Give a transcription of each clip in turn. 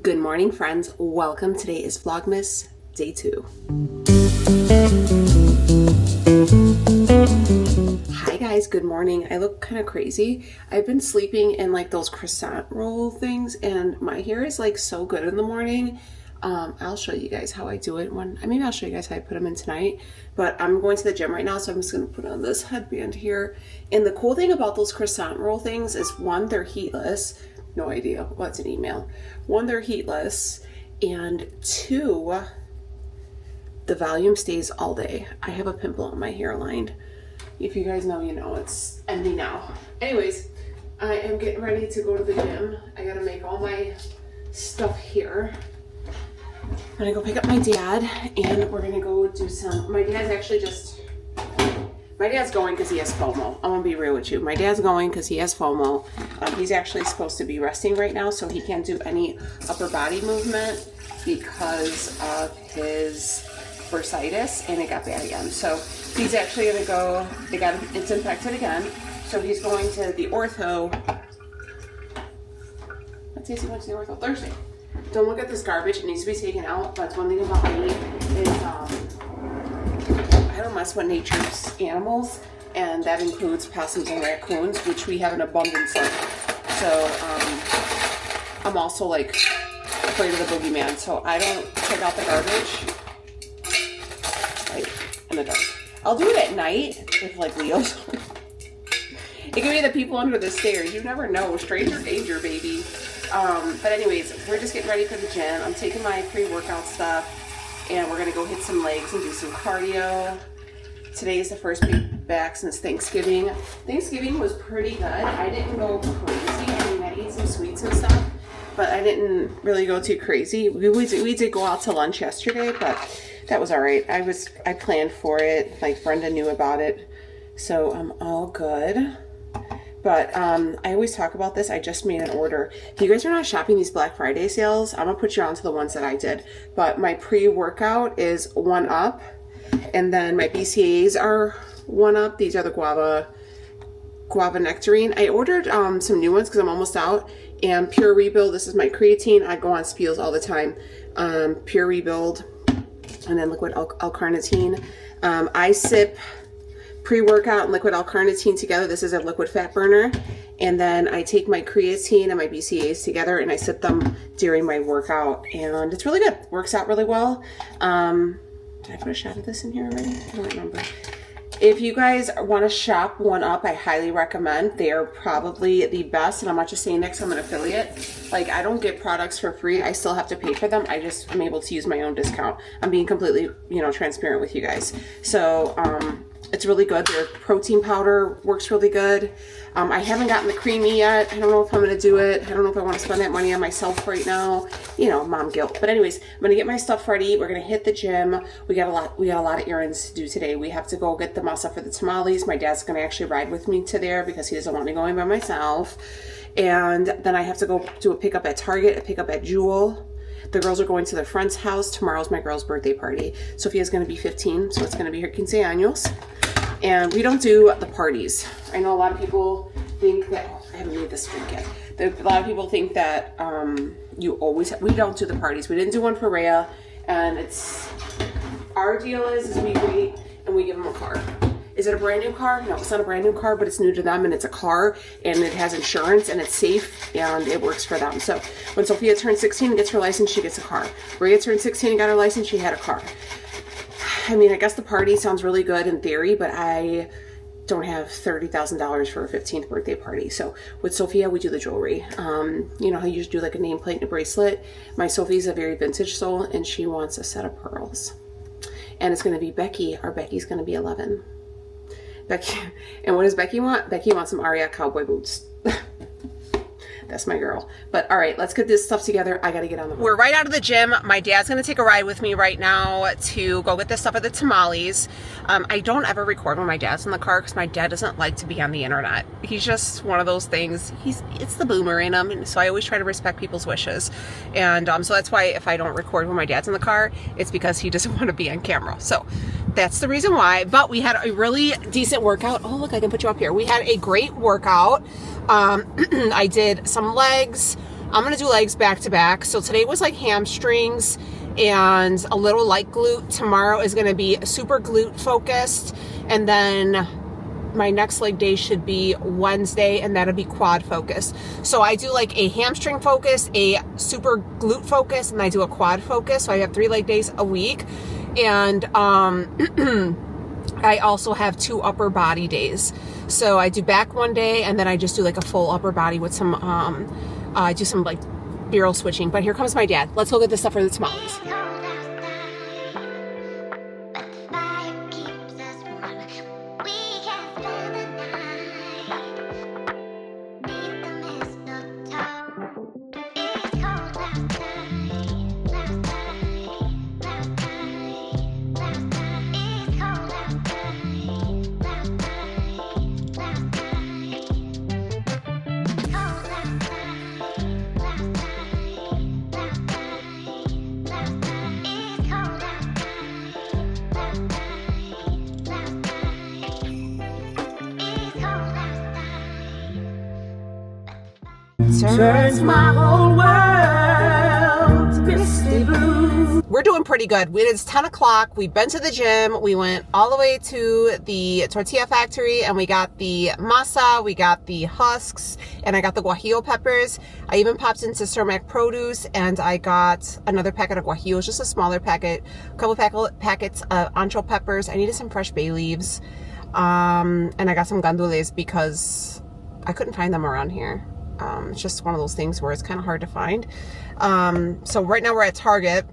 Good morning, friends. Welcome. Today is Vlogmas Day 2. Hi guys, good morning. I look kind of crazy. I've been sleeping in like those croissant roll things and my hair is like so good in the morning. I'll show you guys how I do it maybe I'll show you guys how I put them in tonight, but I'm going to the gym right now, so I'm just going to put on this headband here. And the cool thing about those croissant roll things is, one, they're heatless. No idea what's an email. One, they're heatless, and two, the volume stays all day. I have a pimple on my hairline. If you guys know, you know, it's ending now. Anyways, I am getting ready to go to the gym. I gotta make all my stuff here. I'm gonna go pick up my dad and we're gonna go do some, my dad's going because he has FOMO. I'm gonna be real with you. My dad's going because he has FOMO. He's actually supposed to be resting right now, so he can't do any upper body movement because of his bursitis, and it got bad again. So he's actually gonna go, it's infected again. So he's going to the ortho. Let's see if he went to the ortho Thursday. Don't look at this garbage, it needs to be taken out. That's one thing about me is I don't mess with nature's animals, and that includes possums and raccoons, which we have an abundance of. So I'm also like afraid of the boogeyman, so I don't take out the garbage like in the dark. I'll do it at night if like Leo's home. It could be the people under the stairs. You never know. Stranger danger, baby. But anyways, we're just getting ready for the gym. I'm taking my pre-workout stuff and we're gonna go hit some legs and do some cardio. Today is the first week back since Thanksgiving. Thanksgiving was pretty good. I didn't go crazy. I mean, I ate some sweets and stuff, but I didn't really go too crazy. We did go out to lunch yesterday, but that was all right. I planned for it. Like Brenda knew about it, so I'm all good. But I always talk about this. I just made an order. If you guys are not shopping these Black Friday sales, I'm gonna put you on to the ones that I did. But my pre-workout is 1UP, and then my BCAAs are 1UP. These are the guava nectarine. I ordered some new ones because I'm almost out. And Pure Rebuild. This is my creatine. I go on Spiels all the time. Pure Rebuild, and then liquid L-CARNITINE. I sip pre-workout and liquid L-CARNITINE together. This is a liquid fat burner. And then I take my creatine and my BCAAs together and I sip them during my workout. And it's really good. Works out really well. Did I put a shot of this in here already? I don't remember. If you guys want to shop 1UP, I highly recommend. They are probably the best. And I'm not just saying that because I'm an affiliate. Like, I don't get products for free. I still have to pay for them. I just am able to use my own discount. I'm being completely, transparent with you guys. So, it's really good. Their protein powder works really good. I haven't gotten the creamy yet. I don't know if I'm going to do it. I don't know if I want to spend that money on myself right now. Mom guilt. But anyways, I'm going to get my stuff ready. We're going to hit the gym. We got a lot of errands to do today. We have to go get the masa for the tamales. My dad's going to actually ride with me to there because he doesn't want me going by myself. And then I have to go do a pickup at Target, a pickup at Jewel. The girls are going to their friend's house. Tomorrow's my girl's birthday party. Sophia's going to be 15, so it's going to be her 15 años. And we don't do the parties. I know a lot of people think that, I haven't made this drink yet. A lot of people think that we don't do the parties. We didn't do one for Rhea, and our deal is we wait and we give them a car. Is it a brand new car? No, it's not a brand new car, but it's new to them, and it's a car, and it has insurance, and it's safe, and it works for them. So when Sophia turns 16 and gets her license, she gets a car. Rhea turned 16 and got her license, she had a car. I mean, I guess the party sounds really good in theory, but I don't have $30,000 for a 15th birthday party. So with Sophia, we do the jewelry. You know how you do like a nameplate and a bracelet? My Sophie's a very vintage soul, and she wants a set of pearls. And it's going to be Becky. Our Becky's going to be 11. Becky, and what does Becky want? Becky wants some Aria cowboy boots. That's my girl. But all right, let's get this stuff together. I got to get on the road. We're right out of the gym. My dad's going to take a ride with me right now to go get this stuff at the tamales. I don't ever record when my dad's in the car because my dad doesn't like to be on the internet. He's just one of those things. It's the boomer in him. And so I always try to respect people's wishes. And so that's why if I don't record when my dad's in the car, it's because he doesn't want to be on camera. So that's the reason why. But we had a really decent workout. Oh, look, I can put you up here. We had a great workout. I did some legs. I'm gonna do legs back to back. So today was like hamstrings and a little light glute. Tomorrow is gonna be super glute focused, and then my next leg day should be Wednesday, and that'll be quad focused. So I do like a hamstring focus, a super glute focus, and I do a quad focus. So I have 3 leg days a week. And I also have 2 upper body days. So I do back one day, and then I just do like a full upper body with some, I do some like barrel switching. But here comes my dad. Let's go get this stuff for the tamales. Turns my whole world to misty blue. We're doing pretty good. It's 10 o'clock. We've been to the gym. We went all the way to the tortilla factory, and we got the masa, we got the husks, and I got the guajillo peppers. I even popped into Cermak Produce, and I got another packet of guajillos, just a smaller packet, a couple packets of ancho peppers. I needed some fresh bay leaves, and I got some gandules because I couldn't find them around here. It's just one of those things where it's kind of hard to find. So right now we're at Target.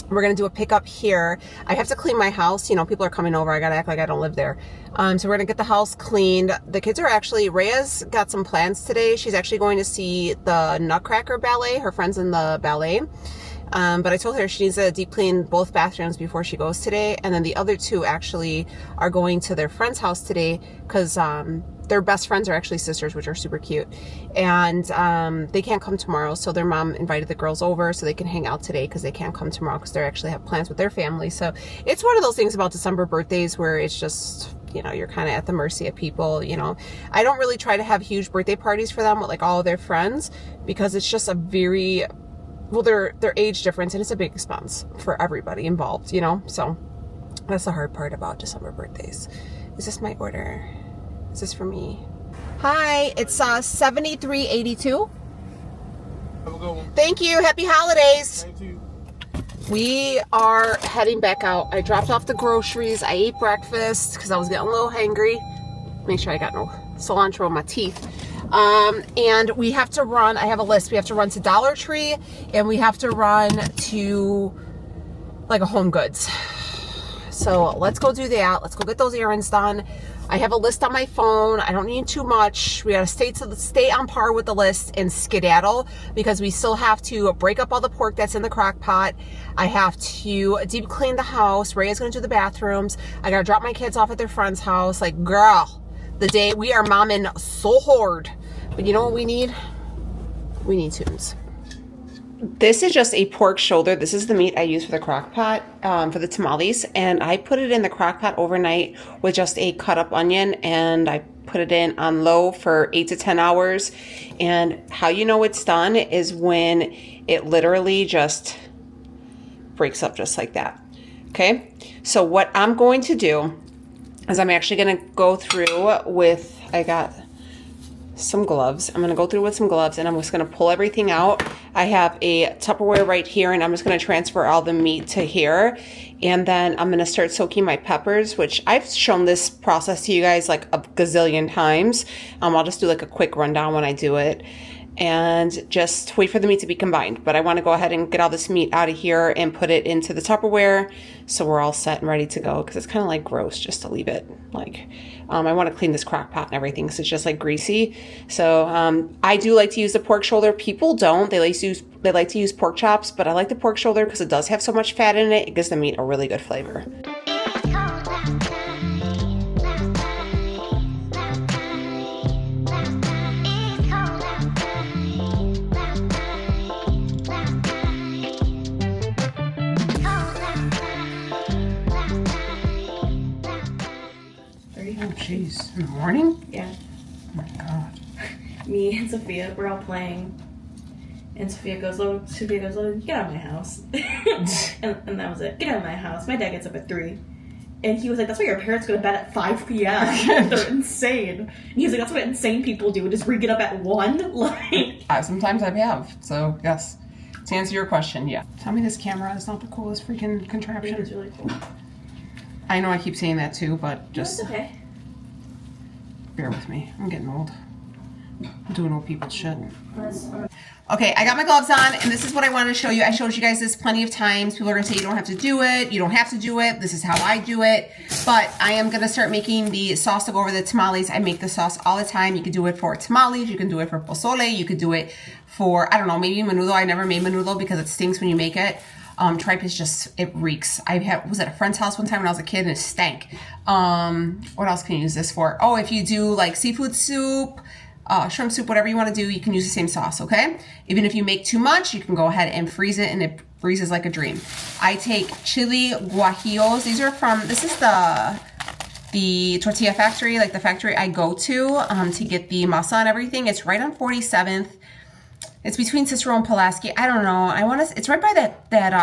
We're going to do a pickup here. I have to clean my house. You know, people are coming over. I got to act like I don't live there. So we're going to get the house cleaned. The kids are actually, Rhea's got some plans today. She's actually going to see the Nutcracker ballet. Her friend's in the ballet. But I told her she needs to deep clean both bathrooms before she goes today. And then the other 2 actually are going to their friend's house today because, their best friends are actually sisters, which are super cute. And they can't come tomorrow. So their mom invited the girls over so they can hang out today because they can't come tomorrow because they actually have plans with their family. So it's one of those things about December birthdays where it's just, you know, you're kind of at the mercy of people, you know. I don't really try to have huge birthday parties for them with like all of their friends because it's just a very, well, their age difference, and it's a big expense for everybody involved, you know. So that's the hard part about December birthdays. Is this my order? Is this for me? Hi, it's 7382. Have a good one. Thank you. Happy holidays. Thank you. We are heading back out. I dropped off the groceries. I ate breakfast because I was getting a little hangry. Make sure I got no cilantro in my teeth. And we have to run. I have a list. We have to run to Dollar Tree, and we have to run to like a Home Goods. So let's go do that. Let's go get those errands done. I have a list on my phone. I don't need too much. We gotta stay on par with the list and skedaddle because we still have to break up all the pork that's in the crock pot. I have to deep clean the house. Rhea's gonna do the bathrooms. I gotta drop my kids off at their friend's house. Like, girl, the day we are momming so hard. But you know what we need? We need tunes. This is just a pork shoulder. This is the meat I use for the crock pot, for the tamales. And I put it in the crock pot overnight with just a cut up onion, and I put it in on low for 8 to 10 hours. And how you know it's done is when it literally just breaks up just like that. Okay. So what I'm going to do is I'm actually going to go through with, I got some gloves. I'm going to go through with some gloves, and I'm just going to pull everything out. I have a Tupperware right here, and I'm just going to transfer all the meat to here. And then I'm going to start soaking my peppers, which I've shown this process to you guys like a gazillion times. I'll just do like a quick rundown when I do it. And just wait for the meat to be combined. But I want to go ahead and get all this meat out of here and put it into the Tupperware so we're all set and ready to go, because it's kind of like gross just to leave it like, I want to clean this crock pot and everything because it's just like greasy. So I do like to use the pork shoulder. People don't. They like to use pork chops, but I like the pork shoulder because it does have so much fat in it. It gives the meat a really good flavor. Oh, jeez. In the morning? Yeah. Oh, my God. Me and Sophia, we're all playing. And Sophia goes, "Oh, get out of my house." and that was it. Get out of my house. My dad gets up at 3. And he was like, "That's why your parents go to bed at 5 p.m. They're insane." And he was like, "That's what insane people do. Just get up at 1." Like, sometimes I have. So yes, to answer your question, yeah. Tell me this camera is not the coolest freaking contraption. it's really cool. I know I keep saying that too, but just It's okay. bear with me. I'm getting old. I'm doing old people shit. Okay, I got my gloves on, and this is what I wanted to show you. I showed you guys this plenty of times. People are going to say you don't have to do it. You don't have to do it. This is how I do it. But I am going to start making the sauce to go over the tamales. I make the sauce all the time. You can do it for tamales. You can do it for pozole. You could do it for, I don't know, maybe menudo. I never made menudo because it stinks when you make it. Tripe is just, it reeks. Was at a friend's house one time when I was a kid and it stank. What else can you use this for? Oh, if you do like seafood soup, shrimp soup, whatever you want to do, you can use the same sauce, okay? Even if you make too much, you can go ahead and freeze it, and it freezes like a dream. I take chili guajillos. These are from, this is the tortilla factory, like the factory I go to get the masa and everything. It's right on 47th. It's between Cicero and Pulaski. I don't know. It's right by that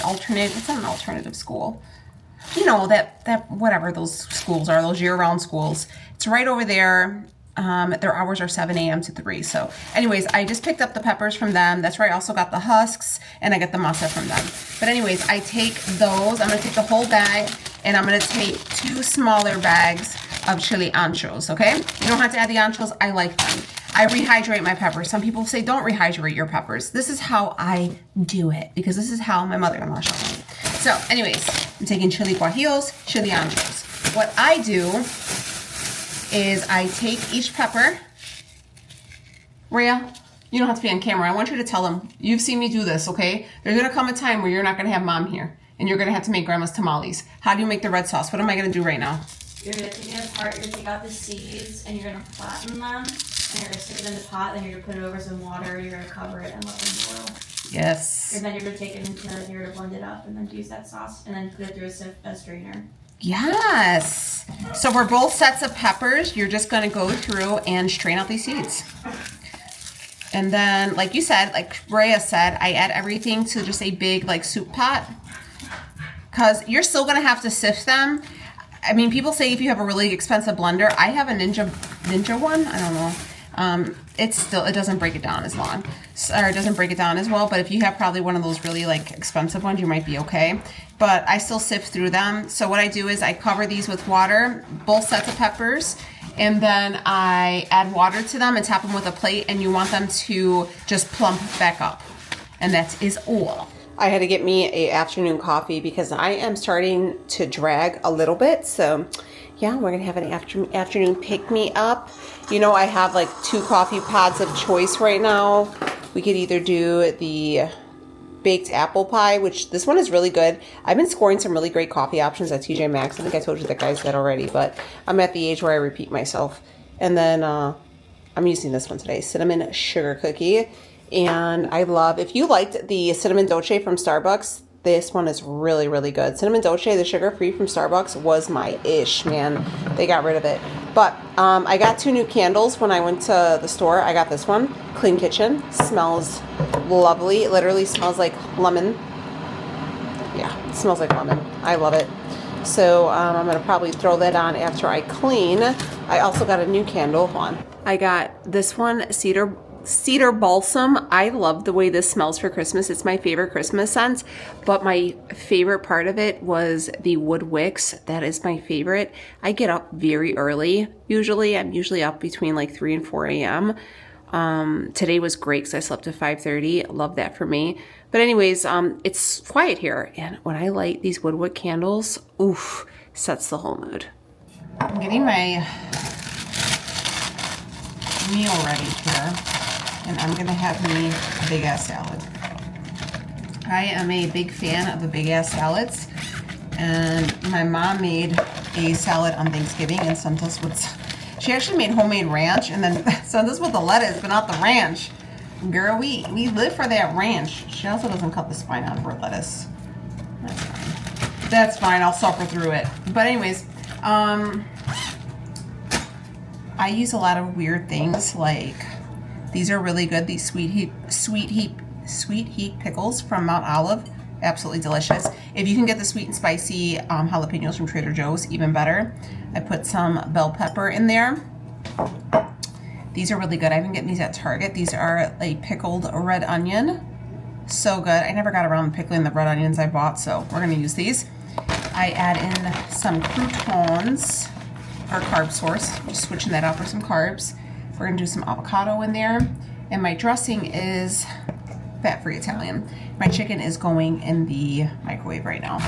alternate, it's not an alternative school. You know, that whatever those schools are, those year-round schools. It's right over there. Their hours are 7 a.m. to 3. So anyways, I just picked up the peppers from them. That's where I also got the husks, and I got the masa from them. But anyways, I take those. I'm going to take the whole bag, and I'm going to take 2 smaller bags of chili anchos, okay? You don't have to add the anchos. I like them. I rehydrate my peppers. Some people say don't rehydrate your peppers. This is how I do it, because this is how my mother-in-law showed me. So anyways, I'm taking chili guajillos, chili anchos. What I do is I take each pepper. Rhea, you don't have to be on camera. I want you to tell them, you've seen me do this, okay? There's gonna come a time where you're not gonna have mom here, and you're gonna have to make grandma's tamales. How do you make the red sauce? What am I gonna do right now? You're gonna take it apart, you're gonna take out the seeds, and you're gonna flatten them, and you're gonna stick it in the pot, then you're gonna put it over some water, you're gonna cover it and let them boil. Yes. And then you're gonna take it into, you're gonna blend it up, and then use that sauce, and then put it through a strainer. Yes. So for both sets of peppers, you're just gonna go through and strain out these seeds. And then, like you said, like Rhea said, I add everything to just a big like soup pot, because you're still gonna have to sift them. I mean, people say if you have a really expensive blender, I have a Ninja one, I don't know. It doesn't break it down as long, or it doesn't break it down as well, but if you have probably one of those really like expensive ones, you might be okay. But I still sift through them. So what I do is I cover these with water, both sets of peppers, and then I add water to them and tap them with a plate, and you want them to just plump back up. And that is all. I had to get me a afternoon coffee because I am starting to drag a little bit. So yeah, we're gonna have an afternoon pick-me-up. You know, I have like 2 coffee pods of choice right now. We could either do the baked apple pie, which this one is really good. I've been scoring some really great coffee options at TJ Maxx. I think I told you that guys that already, but I'm at the age where I repeat myself. And then I'm using this one today, cinnamon sugar cookie. And I love, if you liked the cinnamon dolce from Starbucks, this one is really, really good. Cinnamon dolce, the sugar-free from Starbucks, was my ish, man. They got rid of it. But I got 2 new candles when I went to the store. I got this one, Clean Kitchen. Smells lovely. It literally smells like lemon. Yeah, it smells like lemon. I love it. So I'm going to probably throw that on after I clean. I also got a new candle. Hold on. I got this one, Cedar Balsam. I love the way this smells for Christmas. It's my favorite Christmas scent, but my favorite part of it was the wood wicks. That is my favorite. I get up very early. I'm usually up between like 3 and 4 a.m. Today was great because I slept at 5:30. Love that for me. But anyways, it's quiet here, and when I light these woodwick candles, oof, sets the whole mood. I'm getting my meal ready here. And I'm gonna have me a big ass salad. I am a big fan of the big ass salads, and my mom made a salad on Thanksgiving and sent us with, she actually made homemade ranch and then sent us with the lettuce, but not the ranch. Girl, we live for that ranch. She also doesn't cut the spine out of her lettuce. That's fine. That's fine, I'll suffer through it. But anyways, I use a lot of weird things, like these are really good. These sweet heat pickles from Mount Olive, absolutely delicious. If you can get the sweet and spicy jalapenos from Trader Joe's, even better. I put some bell pepper in there. These are really good. I've been getting these at Target. These are a pickled red onion. So good. I never got around to pickling the red onions I bought, so we're gonna use these. I add in some croutons, our carb source, just switching that out for some carbs. We're gonna do some avocado in there. And my dressing is fat-free Italian. My chicken is going in the microwave right now.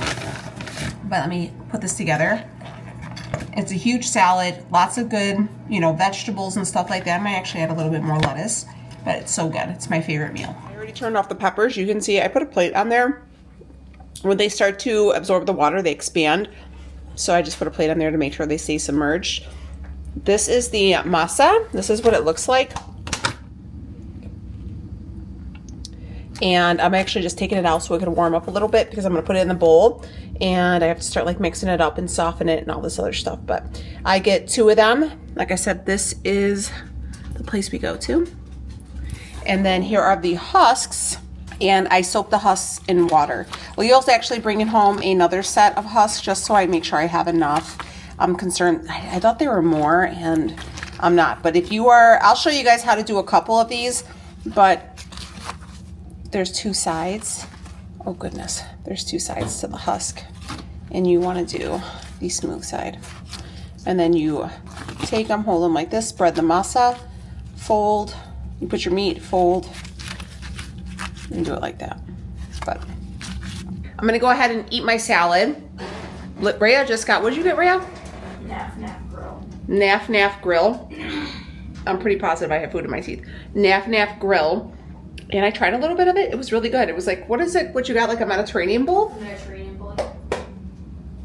But let me put this together. It's a huge salad, lots of good, you know, vegetables and stuff like that. I might actually add a little bit more lettuce, but it's so good. It's my favorite meal. I already turned off the peppers. You can see I put a plate on there. When they start to absorb the water, they expand. So I just put a plate on there to make sure they stay submerged. This is the masa. This is what it looks like. And I'm actually just taking it out so it can warm up a little bit because I'm gonna put it in the bowl and I have to start like mixing it up and soften it and all this other stuff. But I get 2 of them. Like I said, this is the place we go to. And then here are the husks, and I soak the husks in water. Leo's actually bringing home another set of husks just so I make sure I have enough. I'm concerned, I thought there were more and I'm not. But if you are, I'll show you guys how to do a couple of these, but there's 2 sides. Oh goodness, there's 2 sides to the husk. And you wanna do the smooth side. And then you take them, hold them like this, spread the masa, fold, you put your meat, fold, and do it like that. But I'm gonna go ahead and eat my salad. Rhea just got, what did you get, Rhea? Naf Naf Grill. Naf Naf Grill. I'm pretty positive I have food in my teeth. Naf Naf Grill. And I tried a little bit of it. It was really good. It was like, what is it? What you got, like a Mediterranean bowl? Mediterranean bowl. 10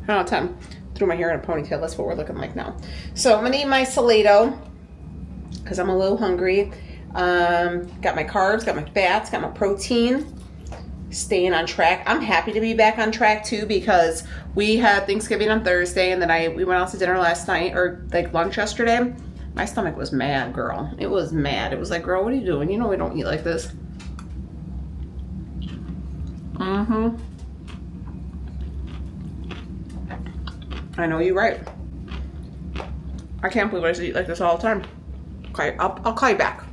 out of 10. Threw my hair in a ponytail. That's what we're looking like now. So I'm gonna eat my salato because I'm a little hungry. Got my carbs, got my fats, got my protein. Staying on track. I'm happy to be back on track too because we had Thanksgiving on Thursday and then we went out to dinner last night, or like lunch yesterday. My stomach was mad, girl. It was mad. It was like, girl, what are you doing? You know we don't eat like this. I know you're right. I can't believe I just eat like this all the time. Okay, I'll call you back.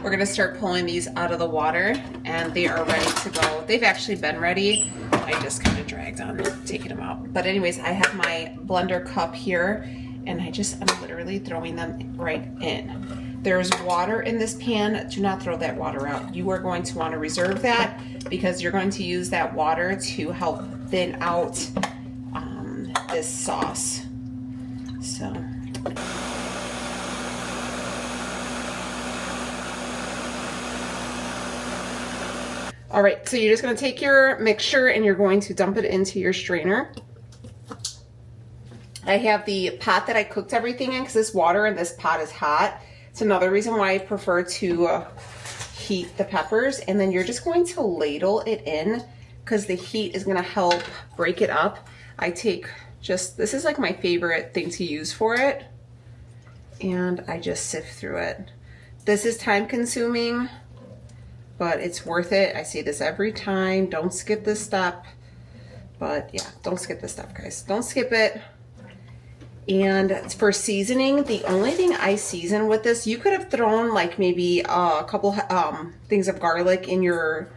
We're gonna start pulling these out of the water and they are ready to go. They've actually been ready. I just kind of dragged on taking them out. But anyways, I have my blender cup here and I'm literally throwing them right in. There's water in this pan. Do not throw that water out. You are going to want to reserve that because you're going to use that water to help thin out this sauce. So. All right, so you're just gonna take your mixture and you're going to dump it into your strainer. I have the pot that I cooked everything in because this water in this pot is hot. It's another reason why I prefer to heat the peppers. And then you're just going to ladle it in because the heat is gonna help break it up. I take this is like my favorite thing to use for it. And I just sift through it. This is time consuming, but it's worth it. I say this every time, don't skip this step. But yeah, don't skip this step, guys. Don't skip it. And for seasoning, the only thing I season with this, you could have thrown like maybe a couple things of garlic in your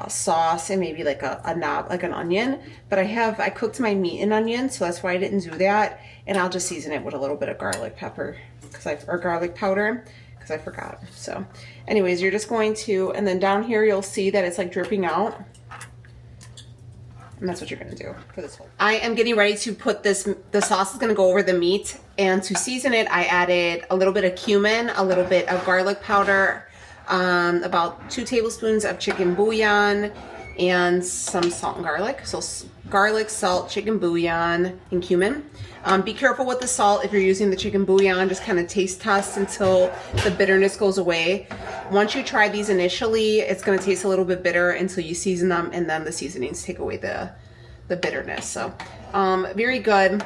sauce and maybe like a knob, like an onion. But I cooked my meat in onion, so that's why I didn't do that. And I'll just season it with a little bit of garlic pepper or garlic powder because I forgot. So anyways, you're just going to, and then down here you'll see that it's like dripping out. And that's what you're gonna do for this whole. I am getting ready to put the sauce is gonna go over the meat, and to season it, I added a little bit of cumin, a little bit of garlic powder, about 2 tablespoons of chicken bouillon, and some salt and garlic. So garlic, salt, chicken bouillon, and cumin. Be careful with the salt if you're using the chicken bouillon. Just kind of taste test until the bitterness goes away. Once you try these initially, it's going to taste a little bit bitter until you season them, and then the seasonings take away the bitterness. So very good.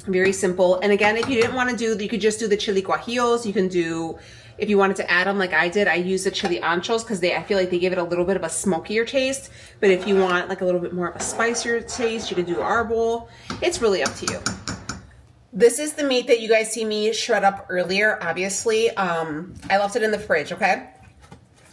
Very simple. And again, if you didn't want to do, you could just do the chili guajillos. You can do, if you wanted to add them like I did, I used the chili anchos because I feel like they give it a little bit of a smokier taste. But if you want like a little bit more of a spicier taste, you can do arbol. It's really up to you. This is the meat that you guys see me shred up earlier, obviously. I left it in the fridge, okay?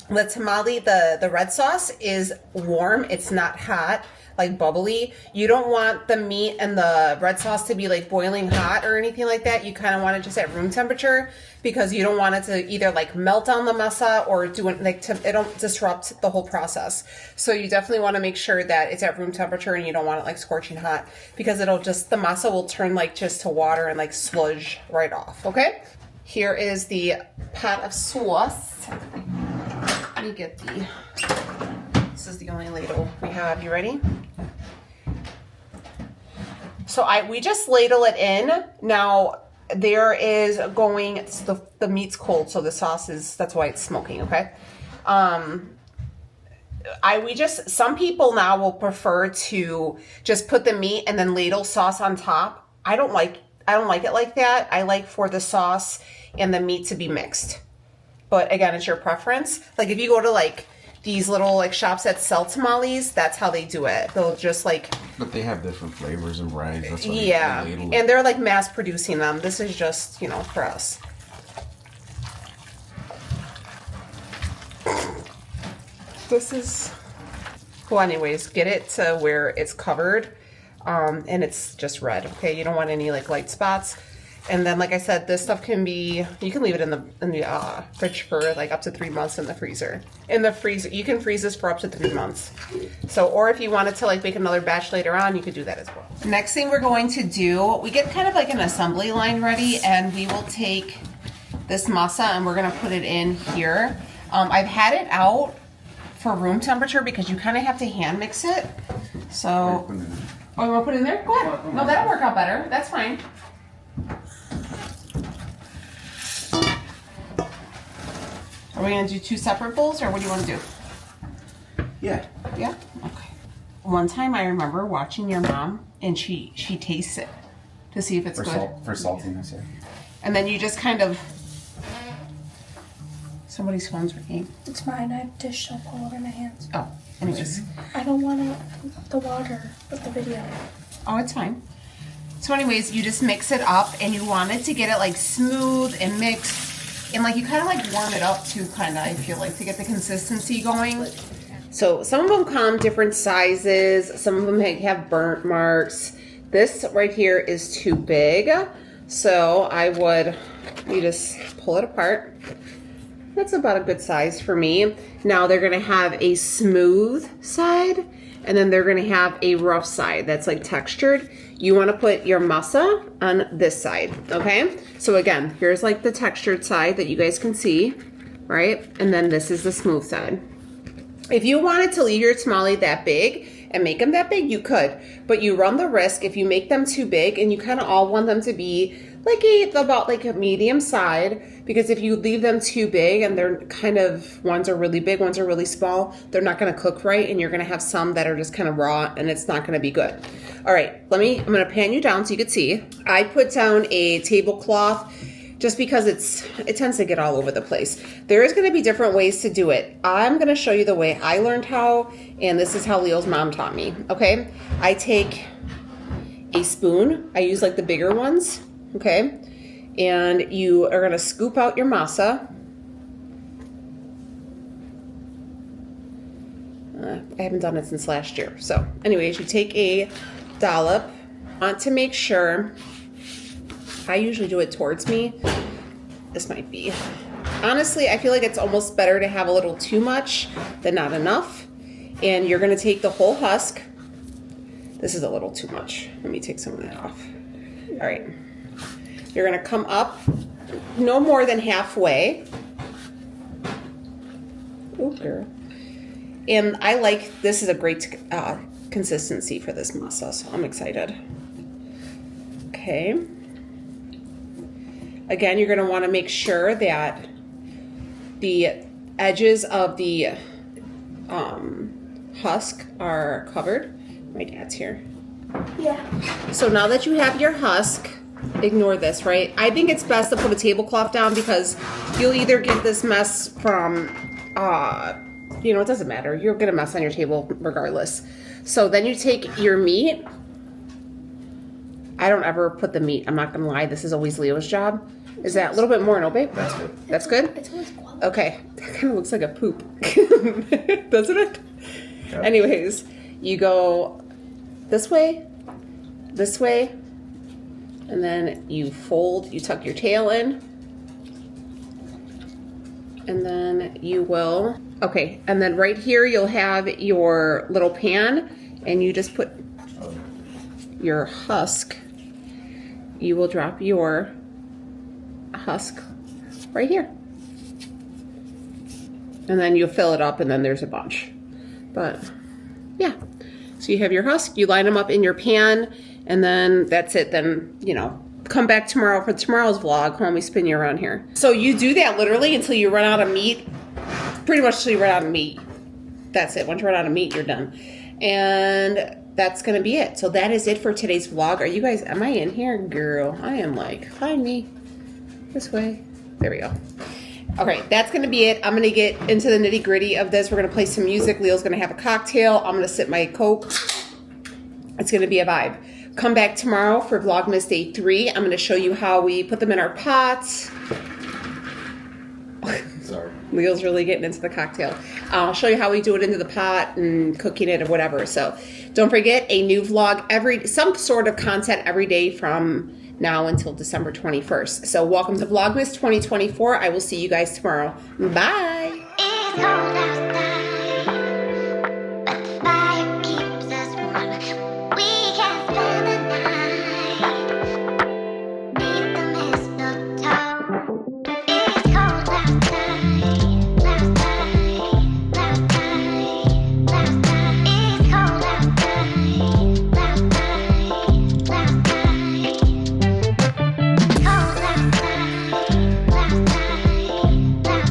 The tamale, the red sauce is warm. It's not hot, like bubbly. You don't want the meat and the red sauce to be like boiling hot or anything like that. You kind of want it just at room temperature because you don't want it to either like melt down the masa or do it like it'll disrupt the whole process. So you definitely want to make sure that it's at room temperature and you don't want it like scorching hot because it'll just, the masa will turn like just to water and like sludge right off, okay? Here is the pot of sauce. Let me get this is the only ladle we have. You ready? So we just ladle it in. Now there is going, the meat's cold, so the sauce is, that's why it's smoking, okay? Some people now will prefer to just put the meat and then ladle sauce on top. I don't like it like that. I like for the sauce and the meat to be mixed. But again, it's your preference. Like if you go to like these little like shops that sell tamales, that's how they do it. They'll just like. But they have different flavors and varieties. That's why yeah, they ladle. And they're like mass producing them. This is just, you know, for us. This is. Well, anyways, get it to where it's covered, and it's just red. Okay, you don't want any like light spots. And then, like I said, this stuff can be, you can leave it in the fridge for like up to 3 months in the freezer. In the freezer, you can freeze this for up to 3 months. So, or if you wanted to like make another batch later on, you could do that as well. Next thing we're going to do, we get kind of like an assembly line ready, and we will take this masa and we're gonna put it in here. I've had it out for room temperature because you kind of have to hand mix it. So, oh, you wanna put it in there? Go ahead. No, that'll work out better. That's fine. Are we gonna do 2 separate bowls, or what do you want to do? Yeah. Yeah. Okay. One time I remember watching your mom, and she tastes it to see if it's good. For saltiness, yeah. And then you just kind of. Somebody's phone's ringing. It's mine. I have dish soap all over my hands. Oh, anyways. I don't want the water of the video. Oh, it's fine. So anyways, you just mix it up, and you want it to get it like smooth and mixed. And like you kind of like warm it up too, kind of, I feel like, to get the consistency going. So some of them come different sizes. Some of them have burnt marks. This right here is too big. So you just pull it apart. That's about a good size for me. Now they're gonna have a smooth side, and then they're gonna have a rough side that's like textured. You want to put your masa on this side, okay? So again, here's like the textured side that you guys can see, right? And then this is the smooth side. If you wanted to leave your tamale that big and make them that big, you could, but you run the risk if you make them too big, and you kind of all want them to be like about a medium side, because if you leave them too big and they're kind of, ones are really big, ones are really small, they're not going to cook right, and you're going to have some that are just kind of raw, and it's not going to be good. All right, I'm going to pan you down so you can see. I put down a tablecloth just because it tends to get all over the place. There is going to be different ways to do it. I'm going to show you the way I learned how, and this is how Leo's mom taught me, okay? I take a spoon. I use like the bigger ones, okay? And you are going to scoop out your masa. I haven't done it since last year. So anyways, you take a dollop. Want to make sure, I usually do it towards me. This might be. Honestly, I feel like it's almost better to have a little too much than not enough. And you're going to take the whole husk. This is a little too much. Let me take some of that off. All right. You're going to come up no more than halfway. Oh, girl. And I like, this is a great consistency for this masa, so I'm excited. Okay. Again, you're going to want to make sure that the edges of the husk are covered. My dad's here. Yeah. So now that you have your husk, ignore this, right? I think it's best to put a tablecloth down because you'll either get this mess from, you know, it doesn't matter. You're gonna mess on your table regardless. So then you take your meat. I don't ever put the meat, I'm not gonna lie, this is always Leo's job. Is that a little bit more, no babe? That's good. That's good? It's always quality. Okay, that kind of looks like a poop, doesn't it? Okay. Anyways, you go this way, and then you fold, you tuck your tail in, and then you will, okay, and then right here you'll have your little pan, and you just put your husk, you will drop your husk right here. And then you fill it up and then there's a bunch. But yeah, so you have your husk, you line them up in your pan, and then that's it. Then, you know, come back tomorrow for tomorrow's vlog when we spin you around here. So you do that literally until you run out of meat, pretty much till you run out of meat. That's it. Once you run out of meat, you're done. And that's gonna be it. So that is it for today's vlog. Are you guys, am I in here? Girl, I am like, find me this way. There we go. Okay, that's gonna be it. I'm gonna get into the nitty gritty of this. We're gonna play some music. Leo's gonna have a cocktail. I'm gonna sip my Coke. It's gonna be a vibe. Come back tomorrow for Vlogmas Day 3. I'm gonna show you how we put them in our pots. Sorry. Leo's really getting into the cocktail. I'll show you how we do it into the pot and cooking it or whatever. So don't forget, a new vlog some sort of content every day from now until December 21st. So welcome to Vlogmas 2024. I will see you guys tomorrow. Bye.